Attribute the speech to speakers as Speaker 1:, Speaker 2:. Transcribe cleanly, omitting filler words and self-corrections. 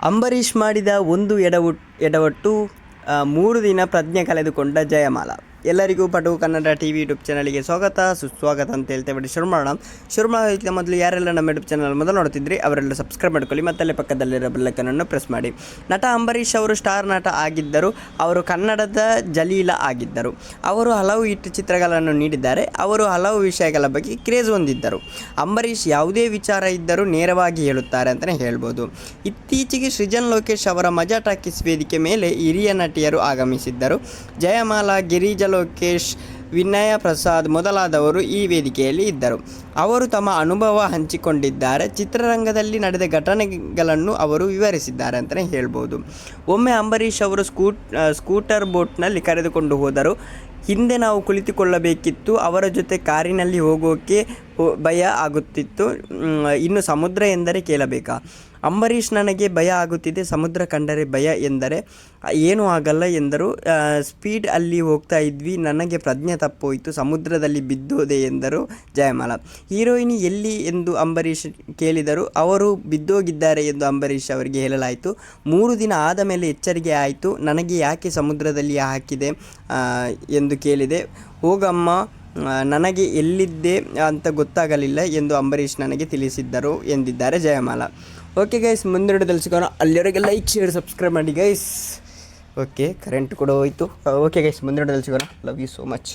Speaker 1: ಅಂಬರೀಷ್ ಮಾಡಿದ ಒಂದು ಎಡವಟ್ಟು 3 ದಿನ ಪ್ರಜ್ಞೆ ಕಳೆದುಕೊಂಡ ಜಯಮಾಲಾ. ಎಲ್ಲರಿಗೂ ಪಟು ಕನ್ನಡ ಟಿವಿ ಯೂಟ್ಯೂಬ್ ಚಾನಲ್ಗೆ ಸ್ವಾಗತ ಸುಸ್ವಾಗತ ಅಂತ ಹೇಳ್ತೇವೆ. ಶುರು ಮಾಡೋದಕ್ಕಿಂತ ಮೊದಲು ಯಾರೆಲ್ಲ ನಮ್ಮ ಯೂಟ್ಯೂಬ್ ಚಾನಲ್ ಮೊದಲು ನೋಡ್ತಿದ್ರಿ ಅವರೆಲ್ಲ ಸಬ್ಸ್ಕ್ರೈಬ್ ಮಾಡ್ಕೊಳ್ಳಿ, ಮತ್ತಲ್ಲೇ ಪಕ್ಕದಲ್ಲಿರೋ ಬೆಲ್ಲೈಕನನ್ನು ಪ್ರೆಸ್ ಮಾಡಿ. ನಟ ಅಂಬರೀಷ್ ಅವರು ಸ್ಟಾರ್ ನಟ ಆಗಿದ್ದರು. ಅವರು ಕನ್ನಡದ ಜಲೀಲ ಆಗಿದ್ದರು. ಅವರು ಹಲವು ಹಿಟ್ ಚಿತ್ರಗಳನ್ನು ನೀಡಿದ್ದಾರೆ. ಅವರು ಹಲವು ವಿಷಯಗಳ ಬಗ್ಗೆ ಕ್ರೇಜ್ ಹೊಂದಿದ್ದರು. ಅಂಬರೀಷ್ ಯಾವುದೇ ವಿಚಾರ ಇದ್ದರೂ ನೇರವಾಗಿ ಹೇಳುತ್ತಾರೆ ಅಂತಲೇ ಹೇಳ್ಬೋದು. ಇತ್ತೀಚೆಗೆ ಸೃಜನ್ ಲೋಕೇಶ್ ಅವರ ಮಜಾ ಟಾಕೀಸ್ ವೇದಿಕೆ ಮೇಲೆ ಹಿರಿಯ ನಟಿಯರು ಆಗಮಿಸಿದ್ದರು. ಜಯಮಾಲಾ, ಗಿರಿಜಾ ಲೋಕೇಶ್, ವಿನಯ ಪ್ರಸಾದ್ ಮೊದಲಾದವರು ಈ ವೇದಿಕೆಯಲ್ಲಿ ಇದ್ದರು. ಅವರು ತಮ್ಮ ಅನುಭವ ಹಂಚಿಕೊಂಡಿದ್ದಾರೆ. ಚಿತ್ರರಂಗದಲ್ಲಿ ನಡೆದ ಘಟನೆಗಳನ್ನು ಅವರು ವಿವರಿಸಿದ್ದಾರೆ ಅಂತಲೇ ಹೇಳ್ಬೋದು. ಒಮ್ಮೆ ಅಂಬರೀಷ್ ಅವರು ಸ್ಕೂಟರ್ ಬೋಟ್ನಲ್ಲಿ ಕರೆದುಕೊಂಡು ಹೋದರು. ಹಿಂದೆ ನಾವು ಕುಳಿತುಕೊಳ್ಳಬೇಕಿತ್ತು. ಅವರ ಜೊತೆ ಕಾರಿನಲ್ಲಿ ಹೋಗೋಕ್ಕೆ ಭಯ ಆಗುತ್ತಿತ್ತು. ಇನ್ನು ಸಮುದ್ರ ಎಂದರೆ ಕೇಳಬೇಕಾ? ಅಂಬರೀಷ್, ನನಗೆ ಭಯ ಆಗುತ್ತಿದೆ. ಸಮುದ್ರ ಕಂಡರೆ ಭಯ ಎಂದರೆ ಏನೂ ಆಗಲ್ಲ ಎಂದರು. ಸ್ಪೀಡ್ ಅಲ್ಲಿ ಹೋಗ್ತಾ ಇದ್ವಿ, ನನಗೆ ಪ್ರಜ್ಞೆ ತಪ್ಪೋಯಿತು, ಸಮುದ್ರದಲ್ಲಿ ಬಿದ್ದೋದೆ ಎಂದರು ಜಯಮಾಲಾ. ಹೀರೋಯಿನಿ ಎಲ್ಲಿ ಎಂದು ಅಂಬರೀಷ್ ಕೇಳಿದರು. ಅವರು ಬಿದ್ದೋಗಿದ್ದಾರೆ ಎಂದು ಅಂಬರೀಷ್ ಅವರಿಗೆ ಹೇಳಲಾಯಿತು. 3 ದಿನ ಆದ ಮೇಲೆ ಎಚ್ಚರಿಕೆ ಆಯಿತು. ನನಗೆ ಯಾಕೆ ಸಮುದ್ರದಲ್ಲಿ ಹಾಕಿದೆ ಎಂದು ಕೇಳಿದೆ. ಹೋಗಮ್ಮ, ನನಗೆ ಎಲ್ಲಿದ್ದೆ ಅಂತ ಗೊತ್ತಾಗಲಿಲ್ಲ ಎಂದು ಅಂಬರೀಷ್ ನನಗೆ ತಿಳಿಸಿದ್ದರು ಎಂದಿದ್ದಾರೆ ಜಯಮಾಲಾ. ಓಕೆ ಗೈಸ್, ಮುಂದಿನ ವಿಡಿಯೋದಲ್ಲಿ ಸಿಗೋಣ. ಅಲ್ಲಿವರೆಗೆ ಲೈಕ್, ಶೇರ್, ಸಬ್ಸ್ಕ್ರೈಬ್ ಮಾಡಿ ಗೈಸ್. ಓಕೆ, ಕರೆಂಟ್ ಕೂಡ ಹೋಯಿತು. ಓಕೆ ಗೈಸ್, ಮುಂದಿನ ವಿಡಿಯೋದಲ್ಲಿ ಸಿಗೋಣ. Love you so much.